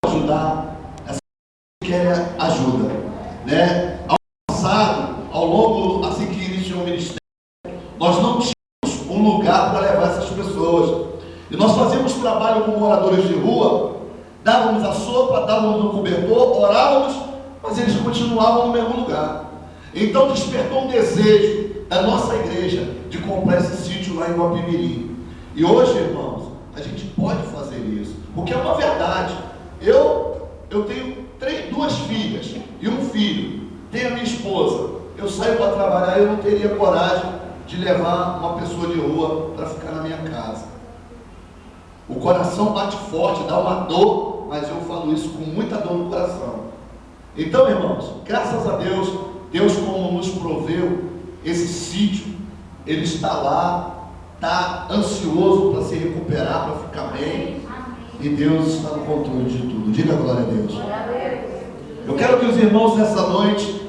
ajudar essa que quer ajuda, né? Ao passado, ao longo, assim que iniciou o ministério, nós não tínhamos um lugar para levar essas pessoas. E nós fazíamos trabalho com moradores de rua, dávamos a sopa, dávamos o cobertor, orávamos, mas eles continuavam no mesmo lugar. Então despertou um desejo da nossa igreja de comprar esse sítio lá em Guapimirim. E hoje, irmãos, a gente pode fazer isso, porque é uma verdade. Eu tenho duas filhas e um filho, tenho a minha esposa. Eu saio para trabalhar e eu não teria coragem de levar uma pessoa de rua para ficar na minha casa. O coração bate forte, dá uma dor, mas eu falo isso com muita dor no coração. Então, irmãos, graças a Deus, Deus como nos proveu esse sítio, Ele está lá, está ansioso para se recuperar, para ficar bem, e Deus está no controle de tudo. Diga glória a Deus. Eu quero que os irmãos nessa noite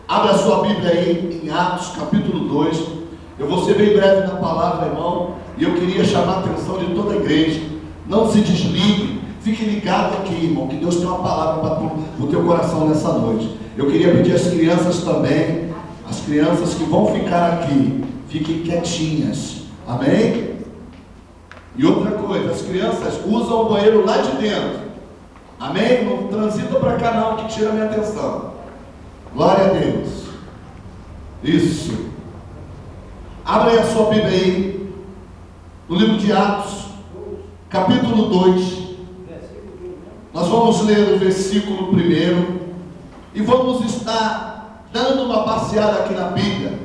abram a sua Bíblia aí em Atos capítulo 2. Eu vou ser bem breve na palavra, irmão, e eu queria chamar a atenção de toda a igreja. Não se desligue, fique ligado aqui, irmão, que Deus tem uma palavra para o teu coração nessa noite. Eu queria pedir às crianças também, as crianças que vão ficar aqui, fiquem quietinhas, amém? E outra coisa, as crianças usam o banheiro lá de dentro, amém? Não transita para cá não, que tira a minha atenção. Glória a Deus. Isso. Abra aí a sua Bíblia aí, no livro de Atos, capítulo 2. Nós vamos ler o versículo 1 e vamos estar dando uma passeada aqui na Bíblia,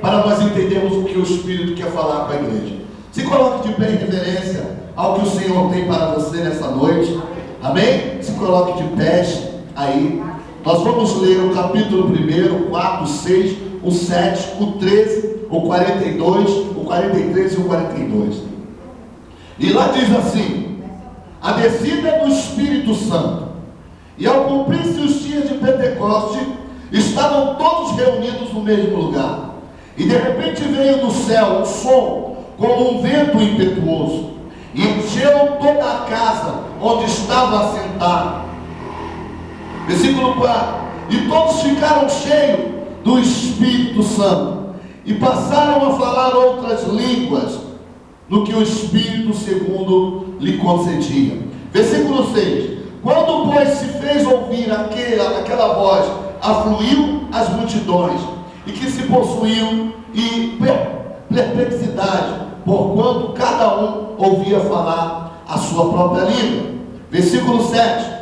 para nós entendermos o que o Espírito quer falar com a igreja. Se coloque de pé em reverência ao que o Senhor tem para você nessa noite, amém? Se coloque de pé aí. Nós vamos ler o capítulo 1, o 4, o 6, o 7, o 13, o 42, o 43 e o 42. E lá diz assim: a descida do Espírito Santo. E ao cumprir-se os dias de Pentecoste, estavam todos reunidos no mesmo lugar. E de repente veio do céu um som, como um vento impetuoso, e encheu toda a casa onde estava assentado. Versículo 4. E todos ficaram cheios do Espírito Santo, e passaram a falar outras línguas, no que o Espírito segundo lhe concedia. Versículo 6. Quando, pois, se fez ouvir aquela voz, afluiu as multidões, e que se possuíam e perplexidade, porquanto cada um ouvia falar a sua própria língua. Versículo 7.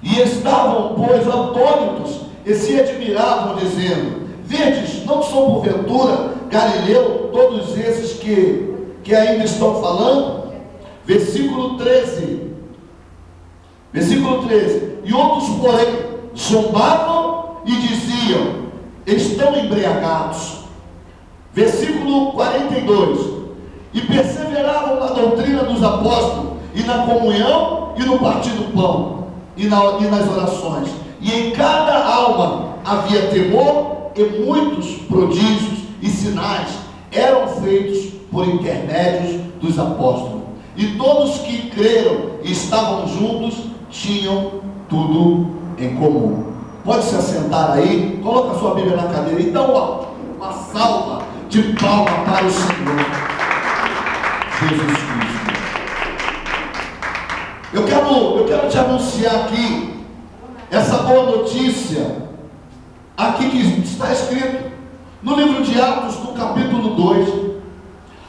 E estavam, pois, atônitos, e se admiravam, dizendo: vedes, não são porventura Galileu todos esses que ainda estão falando? Versículo 13. Versículo 13. E outros, porém, zombavam e diziam: estão embriagados. Versículo 42. E perseveravam na doutrina dos apóstolos, e na comunhão, e no partir do pão, e nas orações. E em cada alma havia temor, e muitos prodígios e sinais eram feitos por intermédios dos apóstolos. E todos que creram e estavam juntos tinham tudo em comum. Pode se assentar aí, coloca a sua Bíblia na cadeira e dá uma salva de palma para o Senhor Jesus Cristo. Eu quero te anunciar aqui essa boa notícia, aqui que está escrito no livro de Atos, no capítulo 2.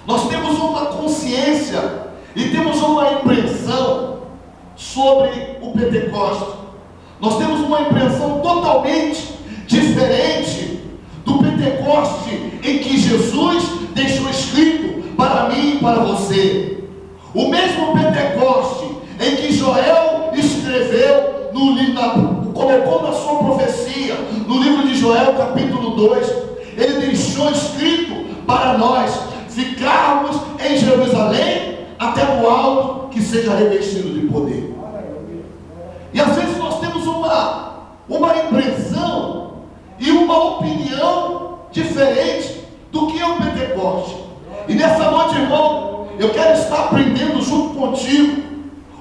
Nós temos uma consciência e temos uma impressão sobre o Pentecoste. Nós temos uma impressão totalmente diferente do Pentecoste em que Jesus deixou escrito para mim e para você. O mesmo Pentecoste em que Joel escreveu colocou na sua profecia, no livro de Joel, capítulo 2, ele deixou escrito para nós ficarmos em Jerusalém até o alto que seja revestido de poder. E às vezes nós temos uma impressão e uma opinião diferente do que é o Pentecoste. E nessa noite, irmão, eu quero estar aprendendo junto contigo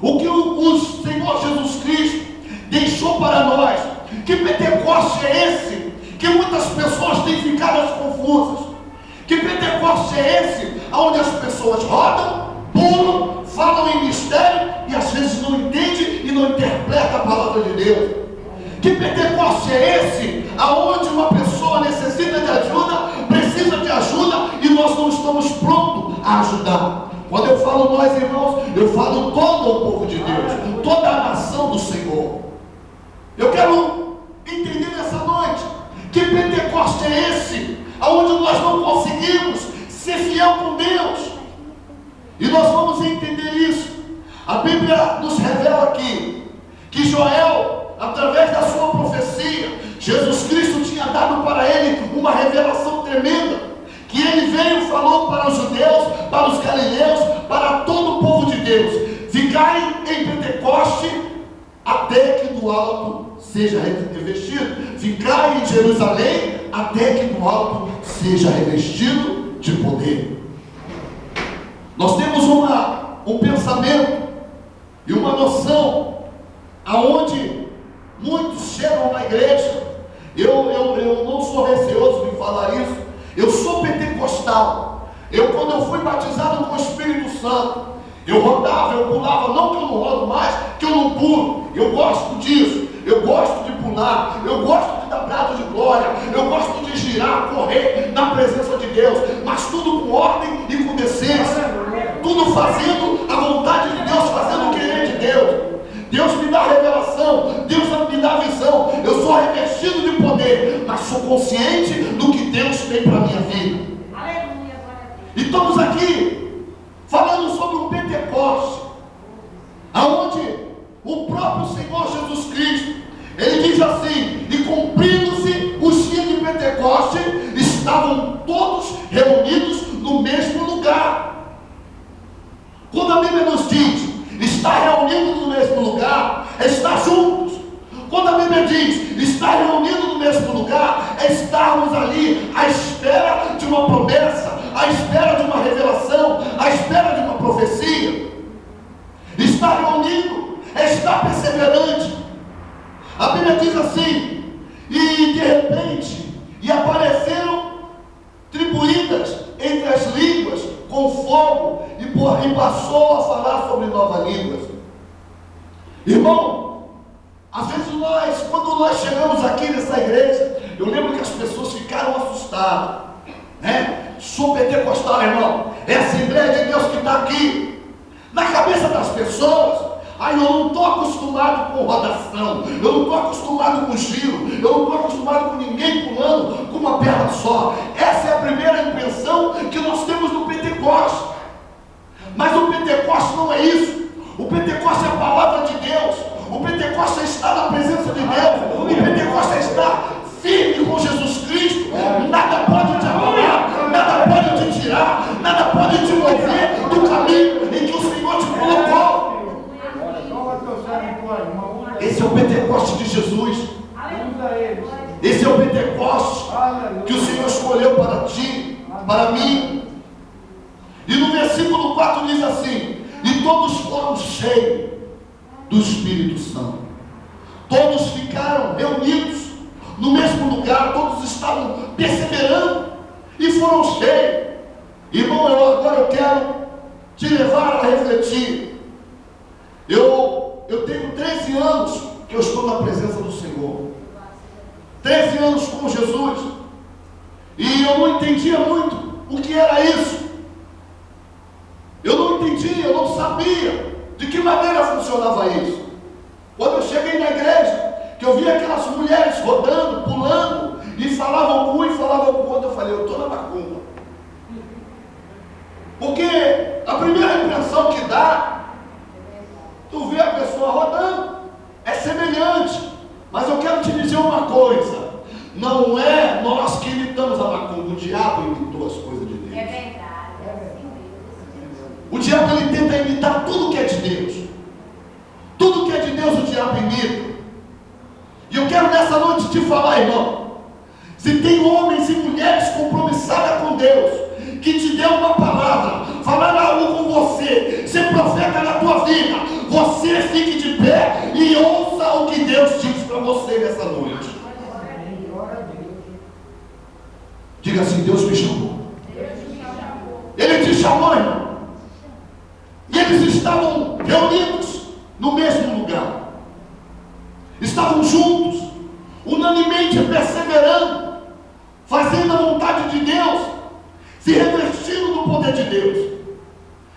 o que o Senhor Que Pentecoste é esse que muitas pessoas têm ficado confusas? Que Pentecoste é esse onde as pessoas rodam, pulam, falam em mistério e às vezes não entendem e não interpretam a palavra de Deus? Que Pentecoste é esse aonde uma pessoa necessita de ajuda, precisa de ajuda e nós não estamos prontos a ajudar? Quando eu falo nós, irmãos, eu falo todo o povo de Deus, toda a nação do Senhor. Eu quero entender nessa noite que Pentecoste é esse aonde nós não conseguimos ser fiel com Deus, e nós vamos entender isso. A Bíblia nos revela aqui que Joel, através da sua profecia, Jesus Cristo tinha dado para ele uma revelação tremenda, que ele veio e falou para os judeus, para os galileus, para todo o povo de Deus: ficai em Pentecoste até que do alto seja revestido. Ficai em Jerusalém até que do alto seja revestido de poder. Nós temos um pensamento e uma noção aonde muitos chegam na igreja. Eu não sou receoso de falar isso. Eu sou pentecostal. Quando eu fui batizado com o Espírito Santo, eu rodava, eu pulava. Não que eu não rodo mais, que eu não pulo. Eu gosto disso. Eu gosto de pular. Eu gosto de dar brado de glória. Eu gosto de girar, correr na presença de Deus. Mas tudo com ordem e com decência. Tudo fazendo a vontade de Deus, fazendo o querer de Deus. Deus me dá revelação, Deus me dá visão. Eu sou revestido de poder, mas sou consciente do que Deus tem para a minha vida. E estamos aqui falando sobre o Pentecoste, aonde o próprio Senhor Jesus Cristo, ele diz assim: e cumprindo-se os dias de Pentecoste, estavam todos reunidos no mesmo lugar. Quando a Bíblia nos diz estar reunido no mesmo lugar, é estar juntos. Quando a Bíblia diz estar reunido no mesmo lugar, é estarmos ali à espera de uma promessa, à espera de uma revelação, à espera de uma profecia. Estar reunido é estar perseverante. A Bíblia diz assim: e de repente, e apareceram tribuídas entre as línguas com fogo, e passou a falar sobre novas línguas. Irmão, às vezes quando nós chegamos aqui nessa igreja, eu lembro que as pessoas ficaram assustadas, né? Sou pentecostal, irmão, é a Assembleia de Deus que está aqui. Na cabeça das pessoas, eu não estou acostumado com rodação, eu não estou acostumado com giro, eu não estou acostumado com ninguém pulando com uma perna só. Essa é a primeira impressão que nós temos do Pentecoste. Mas o Pentecoste não é isso. O Pentecoste é a palavra de Deus. O Pentecoste é estar na presença de Deus. O Pentecoste é estar firme com Jesus Cristo. Nada pode te abalar, nada pode te tirar, nada pode te mover do caminho em que o Senhor te colocou. Esse é o Pentecoste de Jesus. Esse é o Pentecoste que o Senhor escolheu para ti, para mim. E no versículo 4 diz assim: e todos foram cheios do Espírito Santo. Todos ficaram reunidos no mesmo lugar, todos estavam perseverando e foram cheios. Irmão, agora eu quero te levar a refletir. Eu tenho 13 anos que eu estou na presença do Senhor. 13 anos com Jesus. E eu não entendia muito o que era isso. Eu não entendia, eu não sabia de que maneira funcionava isso. Quando eu cheguei na igreja, que eu vi aquelas mulheres rodando, pulando, e falavam com um e falavam com o outro, eu falei: eu estou na macumba. Porque a primeira impressão que dá, tu vê a pessoa rodando, é semelhante. Mas eu quero te dizer uma coisa: não é nós que imitamos a macumba, o diabo imitou as coisas de Deus. É verdade. O diabo, ele tenta imitar tudo que é de Deus. Tudo que é de Deus o diabo imita. E eu quero nessa noite te falar, irmão, se tem homens e mulheres compromissadas com Deus, que te deu uma palavra, falar algo com você, ser profeta na tua vida, você fique de pé e ouça o que Deus diz para você nessa noite. Diga assim: Deus me chamou. Ele te chamou, irmão. E eles estavam reunidos no mesmo lugar. Estavam juntos, unanimemente perseverando, fazendo a vontade de Deus, se revestindo do poder de Deus.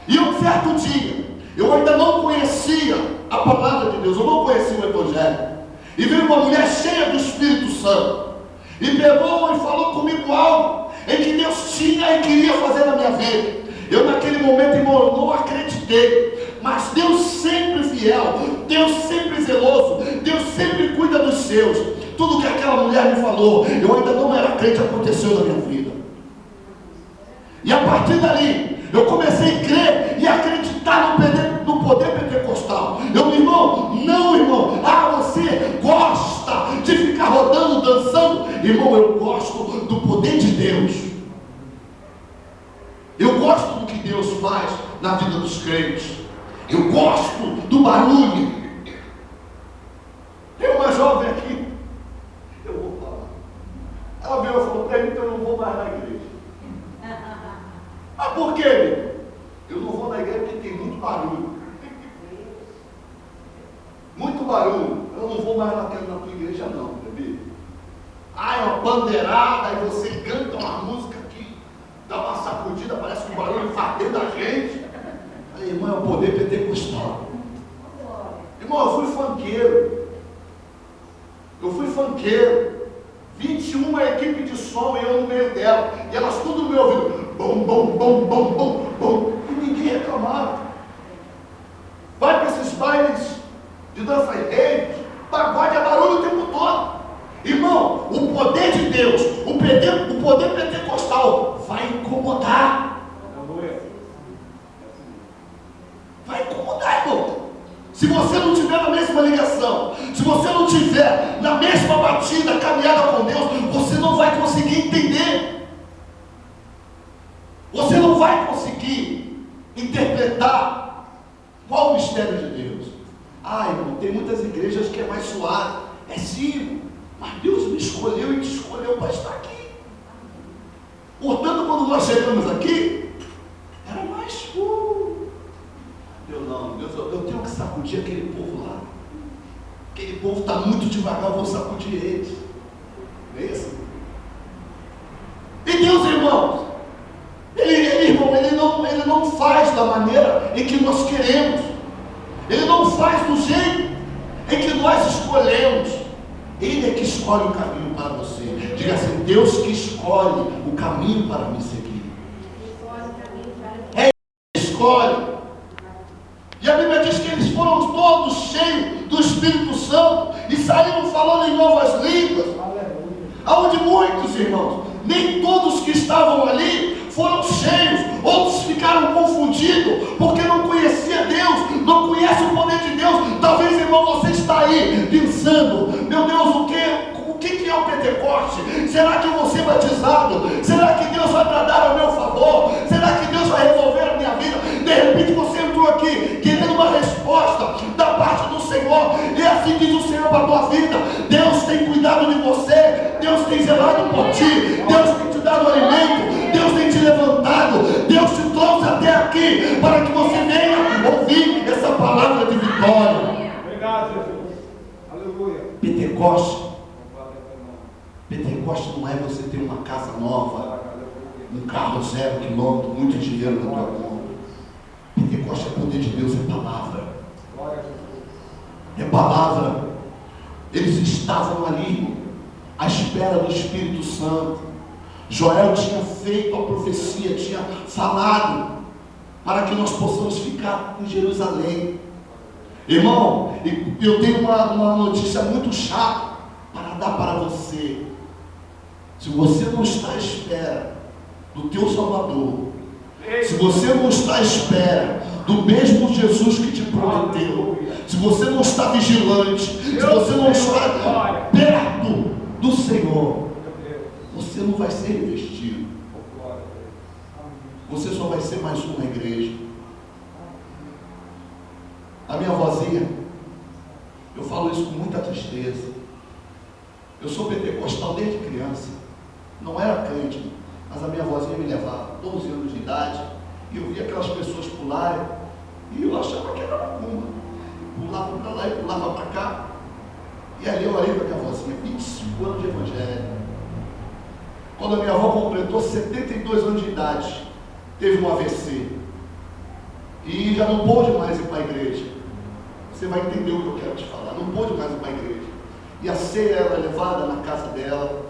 E um certo dia, eu ainda não conhecia a palavra de Deus, eu não conhecia o Evangelho. E veio uma mulher cheia do Espírito Santo, e pegou e falou comigo algo em que Deus tinha e queria fazer na minha vida. Eu naquele momento, irmão, não acreditei, mas Deus sempre fiel, Deus sempre zeloso, Deus sempre cuida dos seus. Tudo que aquela mulher me falou, eu ainda não era crente, aconteceu na minha vida. E a partir dali, eu comecei a crer e acreditar no poder pentecostal. Irmão, não, irmão, você gosta de ficar rodando, dançando? Irmão, eu gosto do poder de Deus. Eu gosto do que Deus faz na vida dos crentes. Eu gosto do barulho. Tem uma jovem aqui, eu vou falar. Ela veio e falou para mim que eu não vou mais na igreja. Mas por quê? Eu não vou na igreja porque tem muito barulho. Muito barulho. Eu não vou mais na tua igreja não, bebê. É uma bandeirada, aí você canta uma música que dá uma sacudida, parece que o barulho faz dentro da gente. Aí, irmão, é o poder pentecostal. Irmão, eu fui funkeiro. 21 equipe de som e eu no meio dela. E elas tudo no meu ouvido. Bom, bom, bom, bom, bom, bom. E ninguém reclamava. Vai para esses bailes de dança e rede, pagode, é barulho o tempo todo. Irmão, o poder de Deus, o poder pentecostal vai incomodar. Vai incomodar, irmão. Se você não tiver na mesma ligação, se você não tiver na mesma batida, caminhada com Deus, você não vai conseguir entender. Você não vai conseguir interpretar qual o mistério de Deus. Irmão, tem muitas igrejas que é mais suave. É sim, mas Deus me escolheu e te escolheu para estar aqui. Portanto, quando nós chegamos aqui, era mais Deus, eu tenho que sacudir aquele povo lá. Aquele povo está muito devagar, eu vou sacudir eles. Não é isso? E Deus, irmãos, ele não faz da maneira em que nós queremos. Ele não faz do jeito em que nós escolhemos. Ele é que escolhe o caminho para você. Diga assim: Deus que escolhe o caminho para me seguir. É Ele que escolhe. E a Bíblia diz que eles foram todos cheios do Espírito Santo e saíram falando em novas línguas. Aonde muitos, irmãos, nem todos que estavam ali foram cheios, outros ficaram confundidos, porque não conhecia Deus, não conhece o poder de Deus. Talvez, irmão, você está aí pensando: meu Deus, o que é o Pentecoste? Será que eu vou ser batizado? Será que Deus vai bradar ao meu favor? Será que Deus vai resolver a minha vida? De repente você entrou aqui querendo uma resposta da parte do Senhor, e é assim diz o Senhor para a tua vida: Deus tem cuidado de você, Deus tem zelado por ti, Deus tem te dado alimento, Deus tem te levantado, Deus te trouxe até aqui para que você venha ouvir essa palavra de vitória. Obrigado, Jesus. Aleluia. Pentecoste não é você ter uma casa nova, um carro 0 quilômetro, muito dinheiro na tua conta. Pentecoste é poder de Deus, é palavra. É palavra. Eles estavam ali à espera do Espírito Santo. Joel tinha feito a profecia, tinha falado para que nós possamos ficar em Jerusalém. Irmão, eu tenho uma notícia muito chata para dar para você. Se você não está à espera do teu Salvador, se você não está à espera do mesmo Jesus que te prometeu, se você não está vigilante, se você não está perto do Senhor, você não vai ser revestido. Você só vai ser mais um na igreja. A minha vozinha, eu falo isso com muita tristeza. Eu sou pentecostal desde criança. Não era crente, mas a minha avózinha me levava, 12 anos de idade, e eu via aquelas pessoas pularem, e eu achava que era macumba. Pulava para lá e pulava para cá. E ali eu orei com a minha avózinha, 25 anos de evangelho. Quando a minha avó completou 72 anos de idade, teve um AVC. E já não pôde mais ir para a igreja. Você vai entender o que eu quero te falar. Não pôde mais ir para a igreja. E a ceia era levada na casa dela.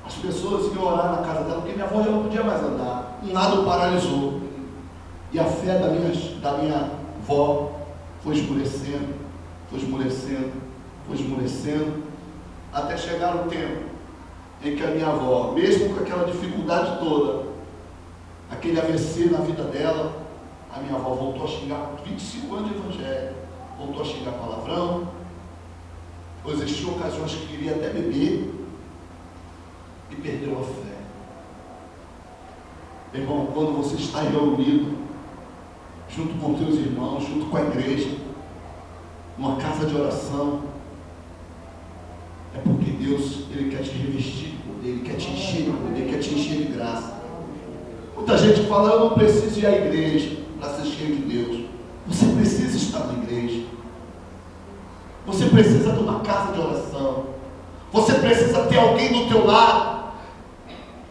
As pessoas iam orar na casa dela, porque minha avó já não podia mais andar. Um lado paralisou. E a fé da minha avó foi esmorecendo, foi esmorecendo, foi esmorecendo, até chegar o tempo em que a minha avó, mesmo com aquela dificuldade toda, aquele AVC na vida dela, a minha avó voltou a xingar, 25 anos de evangelho, voltou a xingar palavrão, existiam ocasiões que queria até beber, e perdeu a fé. Irmão, quando você está reunido, junto com teus irmãos, junto com a igreja, numa casa de oração, é porque Deus, Ele quer te revestir de poder, Ele quer te encher de poder, Ele quer te encher de graça. Muita gente fala, eu não preciso ir à igreja para ser cheio de Deus. Você precisa estar na igreja. Você precisa de uma casa de oração. Você precisa ter alguém do teu lado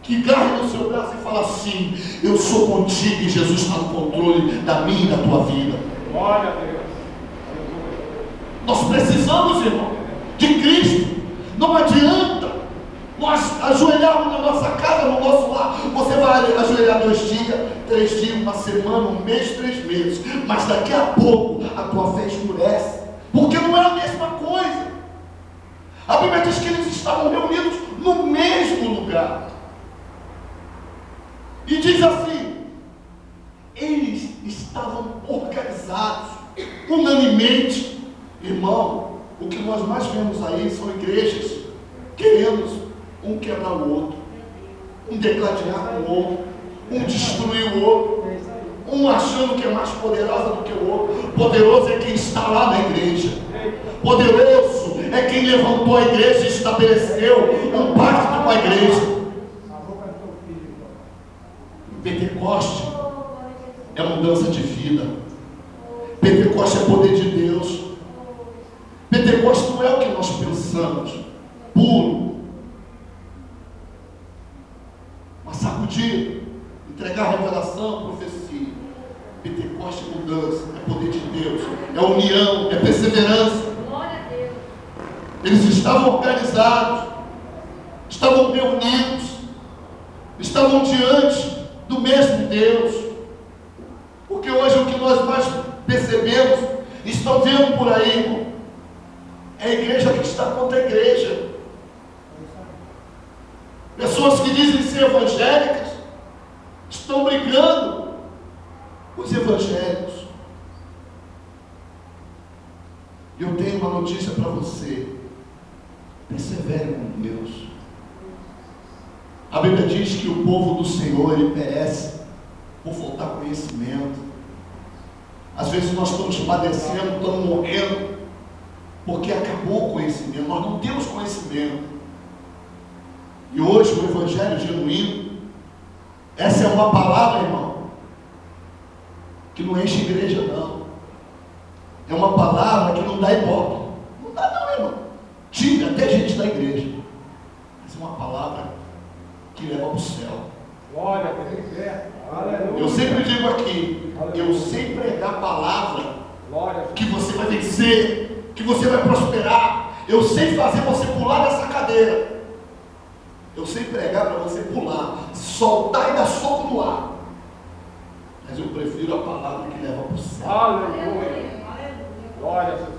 que garre no seu braço e fala assim, eu sou contigo e Jesus está no controle da minha e da tua vida. Glória a Deus. Nós precisamos, irmão, de Cristo. Não adianta nós ajoelharmos na nossa casa, no nosso lar. Você vai ajoelhar 2 dias, 3 dias, uma semana, um mês, 3 meses. Mas daqui a pouco a tua fé esmurece. Porque não é a mesma coisa. A Bíblia diz que eles estavam reunidos no mesmo lugar. E diz assim, eles estavam organizados, unanimemente. Irmão, o que nós mais vemos aí são igrejas querendo um quebrar o outro, um degladiar com o outro, um destruir o outro, um achando que é mais poderosa do que o outro. Poderoso é quem está lá na igreja. Poderoso é quem levantou a igreja e estabeleceu um pacto com a igreja. Pentecoste é mudança de vida. Pentecoste é poder de Deus. Pentecoste não é o que nós pensamos, puro, uma sacudida, entregar revelação, profecia. Pentecoste é mudança, é poder de Deus, é união, é perseverança. Glória a Deus. Eles estavam organizados, estavam reunidos, estavam diante do mesmo Deus. Porque hoje o que nós mais percebemos, estão vendo por aí, irmão, é a igreja que está contra a igreja. Pessoas que dizem ser evangélicas estão brigando com os evangélicos. E eu tenho uma notícia para você: persevere com Deus. A Bíblia diz que o povo do Senhor, ele perece por faltar conhecimento. Às vezes nós estamos padecendo, estamos morrendo, porque acabou o conhecimento. Nós não temos conhecimento. E hoje o Evangelho genuíno, essa é uma palavra, irmão, que não enche igreja, não. É uma palavra que não dá ibope. Não dá não, irmão. Tira até gente da igreja. Mas é uma palavra que leva para o céu. Glória a Deus. Aleluia. Eu sempre digo aqui, eu sei pregar a palavra Glória a Deus. que você vai vencer, que você vai prosperar. Eu sei fazer você pular dessa cadeira. Eu sei pregar para você pular, soltar e dar soco no ar. Mas eu prefiro a palavra que leva para o céu. Aleluia. Glória a Jesus.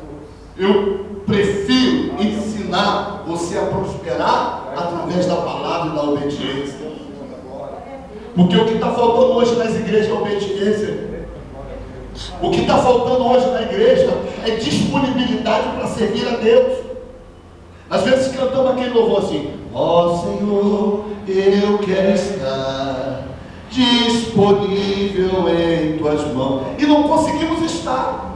Eu prefiro ensinar você a prosperar através da palavra e da obediência. Porque o que está faltando hoje nas igrejas é obediência. O que está faltando hoje na igreja é disponibilidade para servir a Deus. Às vezes cantamos aquele louvor assim: ó Senhor, eu quero estar disponível em tuas mãos. E não conseguimos estar.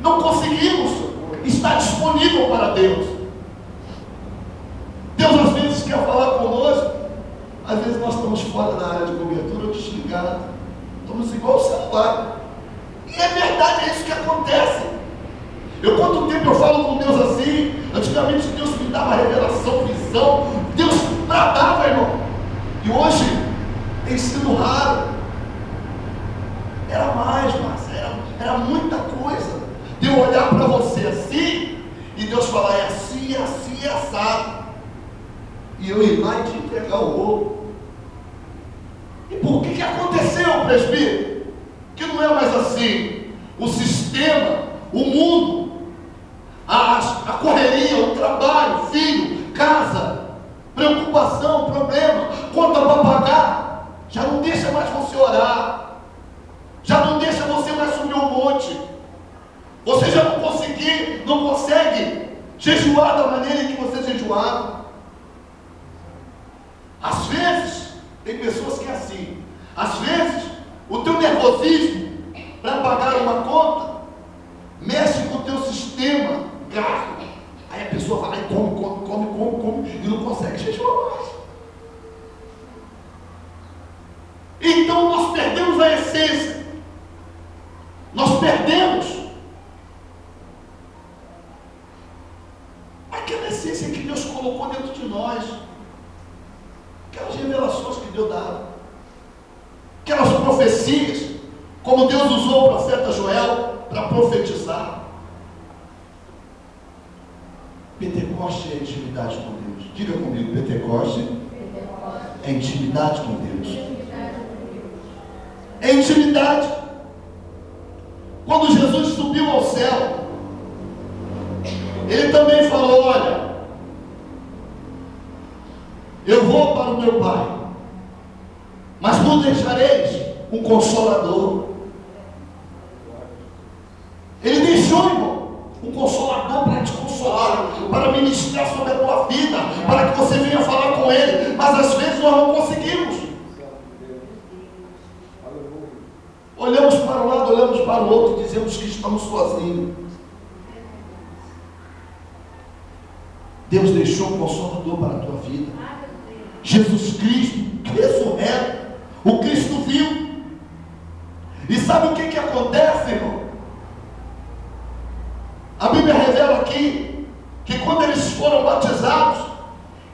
Não conseguimos estar disponível para Deus. Pai. E é verdade, é isso que acontece. Quanto tempo eu falo com Deus assim? Antigamente Deus me dava revelação, visão, Deus tratava, irmão. E hoje tem sido raro. Era mais, mas era muita coisa. De eu olhar para você assim, e Deus falar, é assim, é assim, é assado. E eu ir lá e te entregar o ouro. E por que aconteceu, presbítero? Que não é mais assim. O sistema, o mundo, a correria, o trabalho, filho, casa, preocupação, problema, conta para pagar, já não deixa mais você orar, já não deixa você mais subir um monte, você já não consegue jejuar da maneira em que você jejuava. Às vezes, tem pessoas que é assim, às vezes, o teu nervosismo para pagar uma conta mexe com o teu sistema gasto. Aí a pessoa vai lá e come e não consegue jejuar mais. Então nós perdemos a essência. Nós perdemos aquela essência que Deus colocou dentro de nós. Aquelas revelações que Deus dava. Aquelas profecias, como Deus usou o profeta Joel para profetizar. Pentecoste é intimidade com Deus. Diga comigo, Pentecoste é intimidade com Deus. É intimidade. Quando Jesus subiu ao céu, Ele também falou, olha, eu vou para o meu Pai, mas vos deixareis um Consolador. Ele deixou, irmão, um Consolador para te consolar, para ministrar sobre a tua vida, para que você venha falar com Ele, mas às vezes nós não conseguimos. Olhamos para um lado, olhamos para o outro e dizemos que estamos sozinhos. Deus deixou um Consolador para a tua vida. Jesus Cristo, ressurreto, o Cristo viu. E sabe o que acontece, irmão? A Bíblia revela aqui que quando eles foram batizados,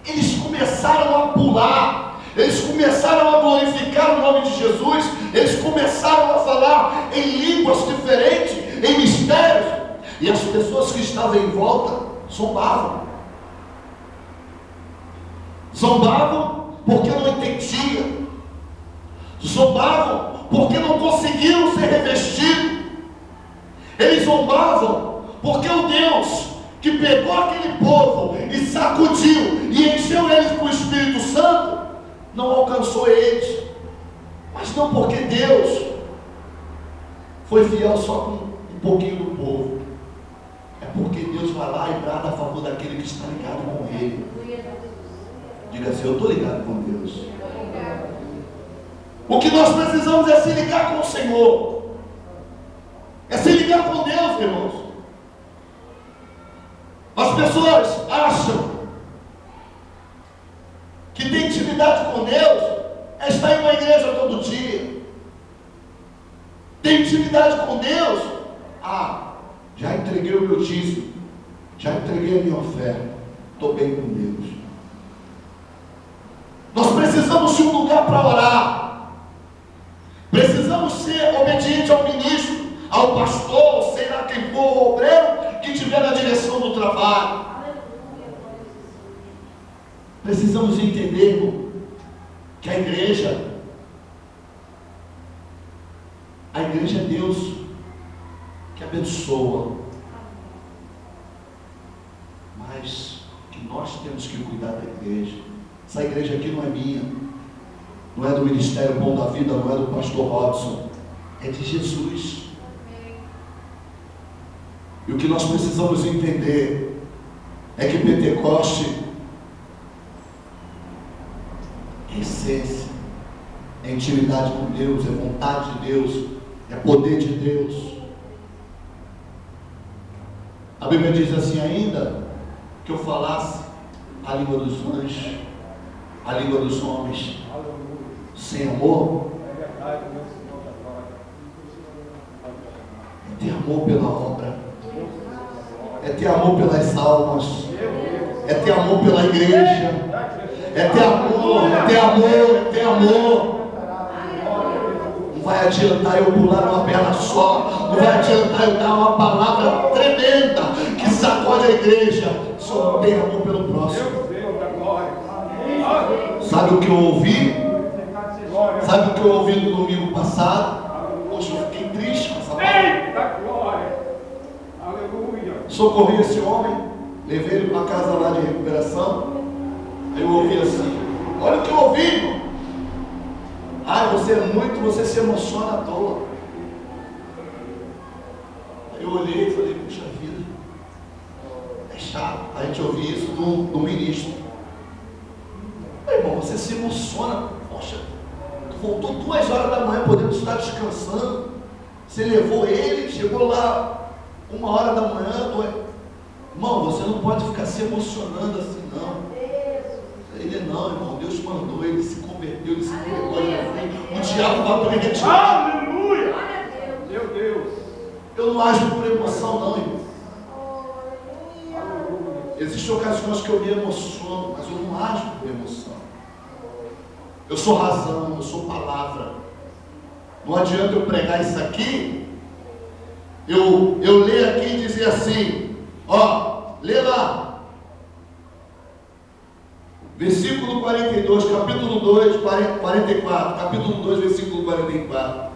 eles começaram a pular, eles começaram a glorificar o nome de Jesus, eles começaram a falar em línguas diferentes, em mistérios, e as pessoas que estavam em volta zombavam. Zombavam porque não entendiam, zombavam porque não conseguiam ser revestidos, eles zombavam porque o Deus que pegou aquele povo e sacudiu e encheu eles com o Espírito Santo não alcançou eles, mas não porque Deus foi fiel só com um pouquinho do povo, é porque Deus vai lá e brada a favor daquele que está ligado com Ele. Diga assim, eu estou ligado com Deus. O que nós precisamos é se ligar com o Senhor, é se ligar com Deus, irmãos. As pessoas acham que ter intimidade com Deus é estar em uma igreja todo dia. Ter intimidade com Deus, já entreguei o meu dízimo, já entreguei a minha oferta, estou bem com Deus. Nós precisamos de um lugar para orar, precisamos ser obedientes ao ministro, ao pastor, sei lá quem for, o obreiro que estiver na direção do trabalho. Precisamos entender, irmão, que a igreja é Deus que abençoa, mas que nós temos que cuidar da igreja. Essa igreja aqui não é minha, não é do Ministério Bom da Vida, não é do pastor Robson, é de Jesus. E o que nós precisamos entender é que Pentecoste é essência, é intimidade com Deus, é vontade de Deus, é poder de Deus. A Bíblia diz assim ainda, que eu falasse a língua dos anjos, a língua dos homens, sem amor, amor pela obra, é ter amor pelas almas, é ter amor pela igreja, é ter amor, é ter amor, é ter amor. Não vai adiantar eu pular uma perna só, não vai adiantar eu dar uma palavra tremenda que sacode a igreja se eu não tenho amor pelo próximo. Sabe o que eu ouvi? Sabe o que eu ouvi no domingo passado? Hoje eu fiquei triste com essa palavra. Socorri esse homem, levei ele para casa lá de recuperação. Aí eu ouvi assim: olha o que eu ouvi, irmão. Você se emociona à toa. Aí eu olhei e falei: puxa vida, é chato a gente ouvir isso do ministro. Aí, irmão, você se emociona. Poxa, tu voltou 2 horas da manhã, podendo estar descansando. Você levou ele, chegou lá 1 hora da manhã. Irmão, você não pode ficar se emocionando assim, não. Ele não, irmão, Deus mandou, ele se converteu, ele se entregou. O diabo vai para ele retirar. Aleluia! Meu Deus! Eu não ajo por emoção, não, irmão. Existem ocasiões que eu me emociono, mas eu não ajo por emoção. Eu sou razão, eu sou palavra. Não adianta eu pregar isso aqui, eu ler aqui e dizer assim, ó, lê lá. Versículo 42, capítulo 2, 44, capítulo 2, versículo 44.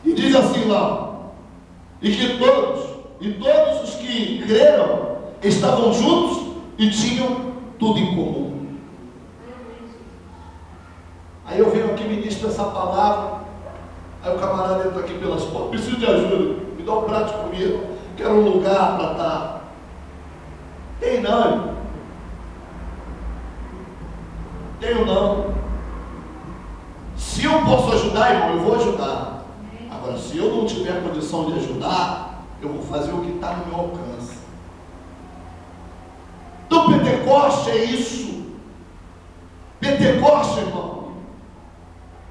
E diz assim lá: e que todos os que creram estavam juntos e tinham tudo em comum. Aí eu venho aqui, ministro essa palavra. Aí o camarada entra aqui pelas portas: preciso de ajuda, me dá um prato de comida, quero um lugar para estar. Tem não, irmão. Tenho não. Se eu posso ajudar, irmão, eu vou ajudar. Agora, se eu não tiver condição de ajudar, eu vou fazer o que está no meu alcance. Então, Pentecoste é isso. Pentecoste, irmão,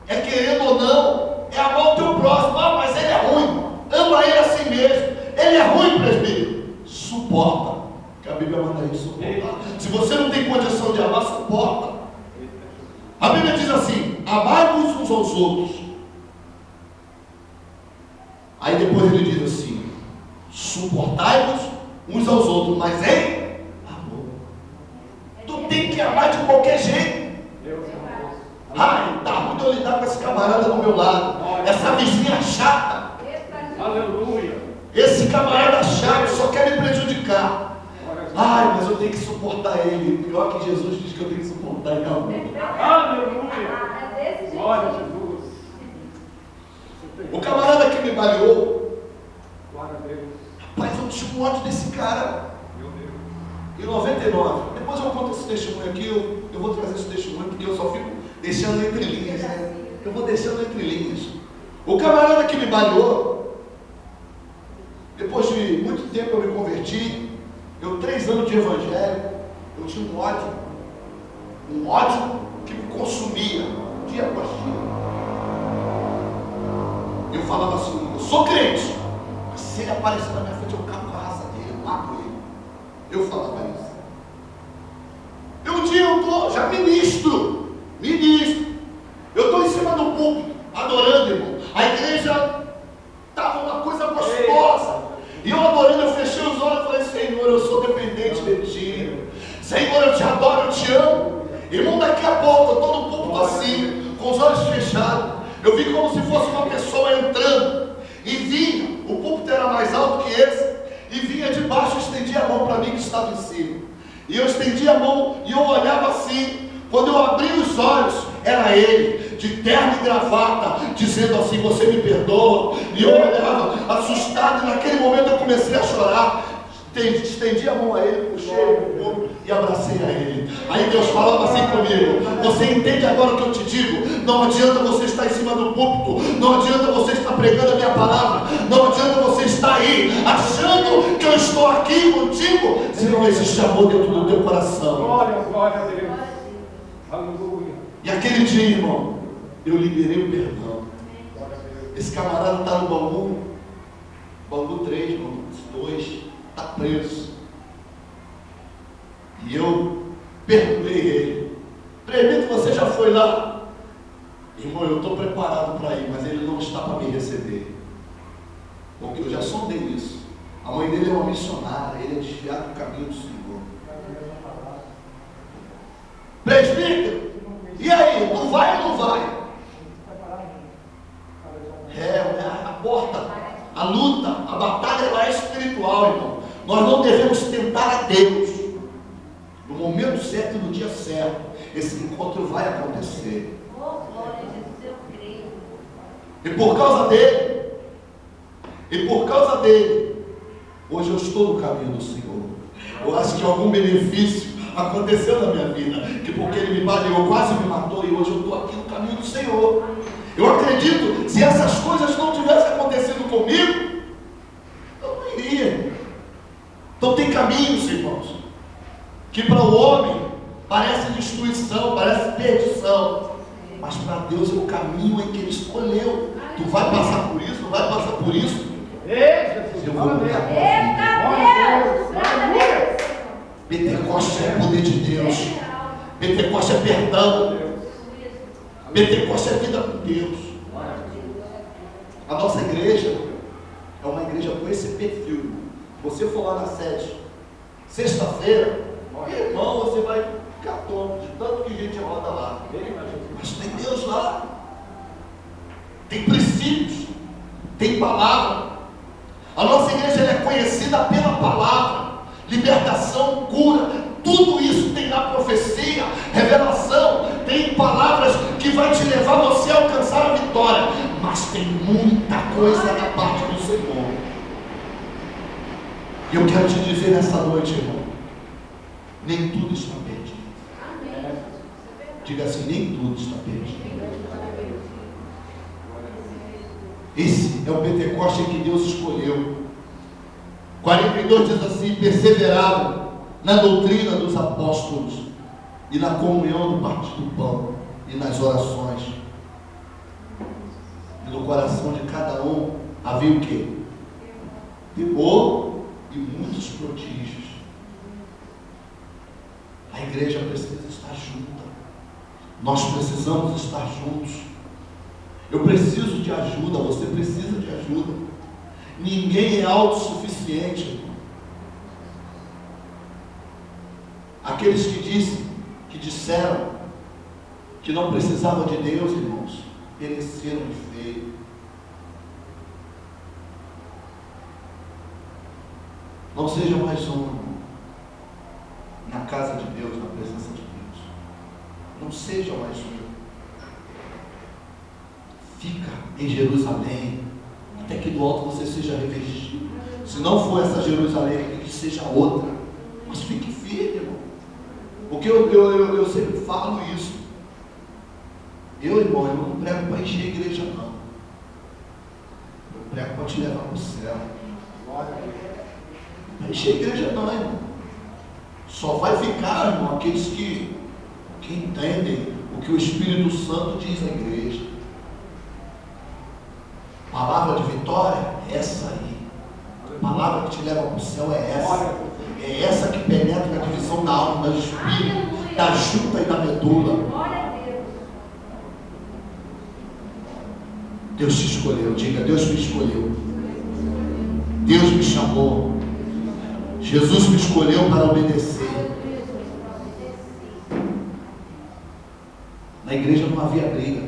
é querendo ou não, é amar o teu próximo. Ah, mas ele é ruim. Ama ele assim mesmo. Ele é ruim, presbítero. Suporta. Que a Bíblia manda isso, suportar. Se você não tem condição de amar, suporta. A Bíblia diz assim: amai-vos uns aos outros. Aí depois ele diz assim: suportai-vos uns aos outros, mas em amor. Tu tem que amar de qualquer jeito. Ai, tá ruim de eu lidar com esse camarada do meu lado, essa vizinha chata. Aleluia! Esse camarada chato só quer me prejudicar. Ai, mas eu tenho que suportar ele. Pior que Jesus diz que eu tenho que suportar ele. Aleluia! Glória a Jesus! O camarada que me baleou, Glória a Deus! rapaz, eu tinha um ódio desse cara. Meu Deus! Em 99. Depois eu conto esse testemunho aqui. Eu vou trazer esse testemunho porque eu só fico deixando entre linhas, né? Eu vou deixando entre linhas. O camarada que me baleou, depois de muito tempo eu me converti. 3 anos de evangelho, eu tinha um ódio que me consumia, dia após dia. Eu falava assim: eu sou crente, mas se ele aparecer na minha frente, eu cabo com a raça dele, eu mato ele. Eu falava isso. E um dia eu estou, já ministro, eu estou em cima do púlpito, adorando, irmão. A igreja estava uma coisa gostosa. E eu adorando, eu fechei os olhos e falei: Senhor, eu sou dependente de Ti. Senhor, eu Te adoro, eu Te amo. Irmão, daqui a pouco, eu estou no púlpito assim, com os olhos fechados. Eu vi como se fosse uma pessoa entrando. E vinha, o púlpito era mais alto que esse. E vinha de baixo e estendia a mão para mim que estava em cima. E eu estendia a mão e eu olhava assim. Quando eu abri os olhos, era ele, de terno e gravata, dizendo assim: você me perdoa. E eu olhava assustado, e naquele momento eu comecei a chorar. Estendi a mão a ele, puxei ele e abracei a ele. Aí Deus falava assim comigo: você entende agora o que eu te digo? Não adianta você estar em cima do púlpito, não adianta você estar pregando a minha palavra, não adianta você estar aí achando que eu estou aqui contigo, se não existe amor dentro do teu coração. Glória a Deus. Aleluia. E aquele dia, irmão, eu liberei o perdão. Esse camarada está no Bangu 3, Bangu 2, está preso. E eu perdoei ele. Presbítero, você já foi lá? Irmão, eu estou preparado para ir, mas ele não está para me receber. Porque eu já sondei isso. A mãe dele é uma missionária, ele é desviado do caminho do Senhor. Presbítero, e aí, tu vai ou não vai? A porta, a luta, a batalha ela é espiritual, irmão. Nós não devemos tentar a Deus. No momento certo e no dia certo, esse encontro vai acontecer. E por causa dele, hoje eu estou no caminho do Senhor. Eu acho que algum benefício aconteceu na minha vida, que porque ele me baleou, quase me matou, e hoje eu estou aqui no caminho do Senhor. Eu acredito, se essas coisas não tivessem acontecido comigo, eu não iria. Então tem caminhos, irmãos, que para o homem parece destruição, parece perdição, mas para Deus é o caminho em que Ele escolheu. Tu vai passar por isso, não vai passar por isso. Eu vou mudar a tua vida. Pentecostes é poder de Deus. Pentecostes é perdão. Pentecostes é vida com Deus. A nossa igreja é uma igreja com esse perfil. Você for lá na sede, sexta-feira, irmão, você vai ficar tonto de tanto que gente roda lá. Mas tem Deus lá. Tem princípios. Tem palavra. A nossa igreja é conhecida pela palavra. Libertação, cura, tudo isso tem na profecia, revelação, tem palavras que vai te levar você a alcançar a vitória, mas tem muita coisa da parte do Senhor. E eu quero te dizer nessa noite, irmão, nem tudo está perdido. Diga assim, nem tudo está perdido. Esse é o Pentecostes que Deus escolheu. 42 diz assim: perseveravam na doutrina dos apóstolos e na comunhão do partir do pão e nas orações. E no coração de cada um havia o quê? Temor e muitos prodígios. A igreja precisa estar junta. Nós precisamos estar juntos. Eu preciso de ajuda, você precisa de ajuda. Ninguém é autossuficiente, irmão. Aqueles que disseram que não precisavam de Deus, irmãos, pereceram de feio. Não seja mais um, irmão, na casa de Deus, na presença de Deus. Não seja mais um. Fica em Jerusalém, até que do alto você seja revestido. Se não for essa Jerusalém, que seja outra. Mas fique firme, irmão. Porque eu sempre falo isso. Irmão, eu não prego para encher a igreja, não. Eu prego para te levar para o céu. Para encher a igreja, não, irmão. Só vai ficar, irmão, aqueles que entendem o que o Espírito Santo diz à igreja. Palavra de vitória é essa aí. A palavra que te leva para o céu é essa. É essa que penetra na divisão da alma, do espírito, da junta e da medula. Deus te escolheu. Diga, Deus me escolheu. Deus me chamou. Jesus me escolheu para obedecer. Na igreja não havia briga.